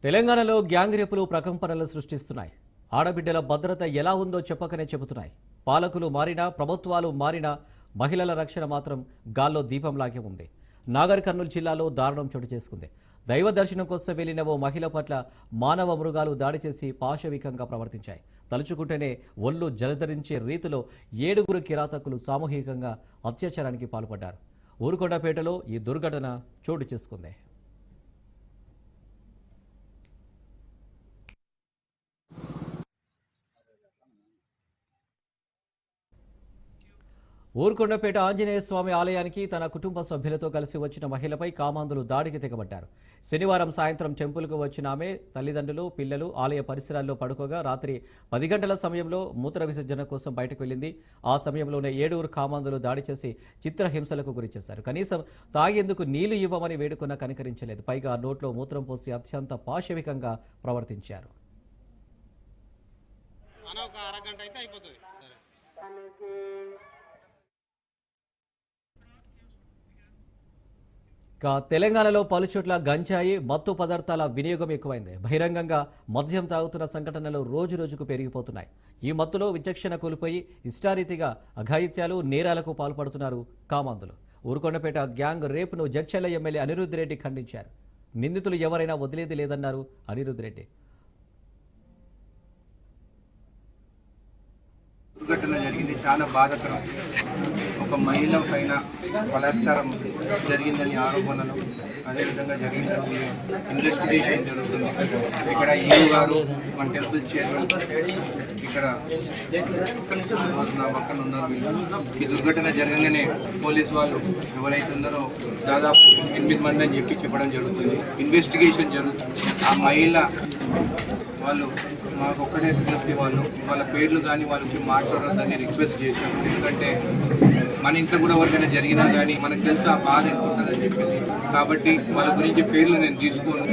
తెలంగాణలో గ్యాంగ్ రేపులు ప్రకంపనలు సృష్టిస్తున్నాయి. ఆడబిడ్డల భద్రత ఎలా ఉందో చెప్పకనే చెబుతున్నాయి. పాలకులు మారినా, ప్రభుత్వాలు మారినా మహిళల రక్షణ మాత్రం గాల్లో దీపంలాగే ఉంది. నాగర్ కర్నూలు జిల్లాలో దారుణం చోటు చేసుకుంది. దైవ దర్శనం కోసం వెళ్లిన ఓ మహిళ పట్ల మానవ మృగాలు దాడి చేసి పాశవికంగా ప్రవర్తించాయి. తలుచుకుంటేనే ఒళ్ళు జలధరించే రీతిలో 7 కిరాతకులు సామూహికంగా అత్యాచారానికి పాల్పడ్డారు. ఊరుకొండపేటలో ఈ దుర్ఘటన చోటు చేసుకుంది. ఊరుకొండపేట ఆంజనేయ స్వామి ఆలయానికి తన కుటుంబ సభ్యులతో కలిసి వచ్చిన మహిళపై కామాంధులు దాడికి తెగబడ్డారు. శనివారం సాయంత్రం టెంపుల్కు వచ్చిన ఆమె తల్లిదండ్రులు, పిల్లలు ఆలయ పరిసరాల్లో పడుకోగా రాత్రి 10 గంటల సమయంలో మూత్ర విసర్జన కోసం బయటకు వెళ్ళింది. ఆ సమయంలోనే 7 కామాంధులు దాడి చేసి చిత్రహింసలకు గురిచేశారు. కనీసం తాగేందుకు నీళ్లు ఇవ్వమని వేడుకున్నా కనికరించలేదు. పైగా నోట్లో మూత్రం పోసి అత్యంత పాశవికంగా ప్రవర్తించారు. తెలంగాణలో పలుచోట్ల గంజాయి, మత్తు పదార్థాల వినియోగం ఎక్కువైంది. బహిరంగంగా మద్యం తాగుతున్న సంఘటనలు రోజురోజుకు పెరిగిపోతున్నాయి. ఈ మత్తులో విచక్షణ కోల్పోయి ఇష్టారీతిగా అఘాయిత్యాలు, నేరాలకు పాల్పడుతున్నారు కామాంధులు. ఊరుకొండపేట గ్యాంగ్ రేపును జడ్చర్ల ఎమ్మెల్యే అనిరుద్ రెడ్డి ఖండించారు. నిందితులు ఎవరైనా వదిలేది లేదన్నారు అనిరుద్ రెడ్డి. దుర్ఘటన జరిగింది, చాలా బాధాకరం. ఒక మహిళ పైన బలాత్కారం జరిగిందని ఆరోపణలు, అదేవిధంగా జరిగిందని ఇన్వెస్టిగేషన్ జరుగుతుంది. ఇక్కడ ఈఓ గారు, మన టెంపుల్ చైర్మన్ ఇక్కడ నా పక్కన ఉన్నారు. ఈ దుర్ఘటన జరగగానే పోలీసు వాళ్ళు ఎవరైతే ఉన్నారో దాదాపు 8 మంది అని చెప్పడం జరుగుతుంది. ఇన్వెస్టిగేషన్ జరుగుతుంది. ఆ మహిళ వాళ్ళు మాకు ఒక్కటే విజ్ఞప్తి, వాళ్ళ పేర్లు కానీ వాళ్ళు వచ్చి మాట్లాడొద్దని రిక్వెస్ట్ చేశాం. ఎందుకంటే మన ఇంట్లో కూడా ఎవరికైనా జరిగినా కానీ మనకు తెలుసు ఆ బాధ ఎంత ఉంటుందని చెప్పేసి. కాబట్టి వాళ్ళ గురించి పేర్లు నేను తీసుకోను.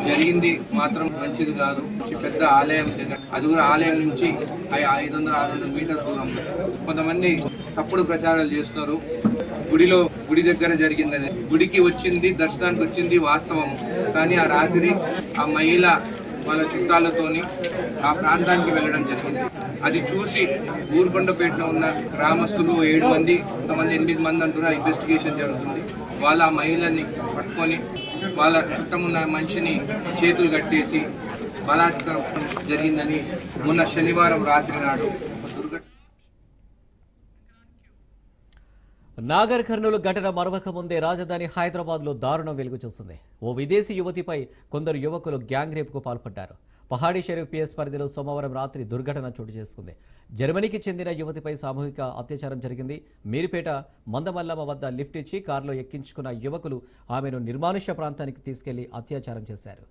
జరిగింది మాత్రం మంచిది కాదు. పెద్ద ఆలయం దగ్గర, అది కూడా ఆలయం నుంచి 500-600 మీటర్ల దూరం. కొంతమంది తప్పుడు ప్రచారాలు చేస్తున్నారు. గుడి దగ్గర జరిగిందని, గుడికి వచ్చింది, దర్శనానికి వచ్చింది వాస్తవం. కానీ ఆ రాత్రి ఆ మహిళ వాళ్ళ చుట్టాలతోని ఆ ప్రాంతానికి వెళ్ళడం జరిగింది. అది చూసి ఊరుకొండపేటలో ఉన్న గ్రామస్తులు 7 మంది, కొంతమంది 8 మంది అంటున్నారు. ఇన్వెస్టిగేషన్ జరుగుతుంది. వాళ్ళ ఆ మహిళని పట్టుకొని వాళ్ళ చుట్టమున్న మనిషిని చేతులు కట్టేసి బలాత్కారం జరిగిందని మొన్న శనివారం రాత్రి నాడు దుర్ఘటన. నాగర్ కర్నూలు ఘటన మరవక ముందే రాజధాని హైదరాబాద్లో దారుణం వెలుగు చూస్తుంది. ఓ విదేశీ యువతిపై కొందరు యువకులు గ్యాంగ్ రేపుకు పాల్పడ్డారు. పహాడీ షరీఫ్ పిఎస్ పరిధిలో సోమవారం రాత్రి దుర్ఘటన చోటు చేసుకుంది. జర్మనీకి చెందిన యువతిపై సామూహిక అత్యాచారం జరిగింది. మీరిపేట మందమల్లమ్మ వద్ద లిఫ్ట్ ఇచ్చి కారులో ఎక్కించుకున్న యువకులు ఆమెను నిర్మానుష్య ప్రాంతానికి తీసుకెళ్లి అత్యాచారం చేశారు.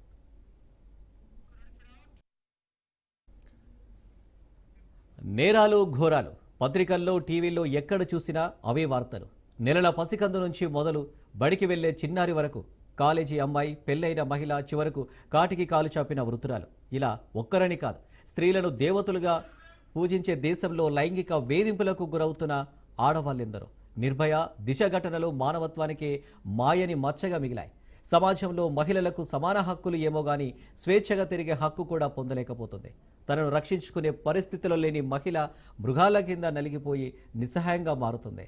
నేరాలు, ఘోరాలు పత్రికల్లో, టీవీల్లో ఎక్కడ చూసినా అవే వార్తలు. నెలల పసికందు నుంచి మొదలు బడికి వెళ్లే చిన్నారి వరకు, కాలేజీ అమ్మాయి, పెళ్లైన మహిళ, చివరకు కాటికి కాలు చాపిన వృద్ధురాలు, ఇలా ఒక్కరని కాదు, స్త్రీలను దేవతలుగా పూజించే దేశంలో లైంగిక వేధింపులకు గురవుతున్న ఆడవాళ్ళెందరో. నిర్భయ, దిశ ఘటనలు మానవత్వానికి మాయని మచ్చగా మిగిలాయి. సమాజంలో మహిళలకు సమాన హక్కులు ఏమో గానీ స్వేచ్ఛగా తిరిగే హక్కు కూడా పొందలేకపోతుంది. తనను రక్షించుకునే పరిస్థితిలో లేని మహిళ మృగాల కింద నలిగిపోయి నిస్సహాయంగా మారుతుంది.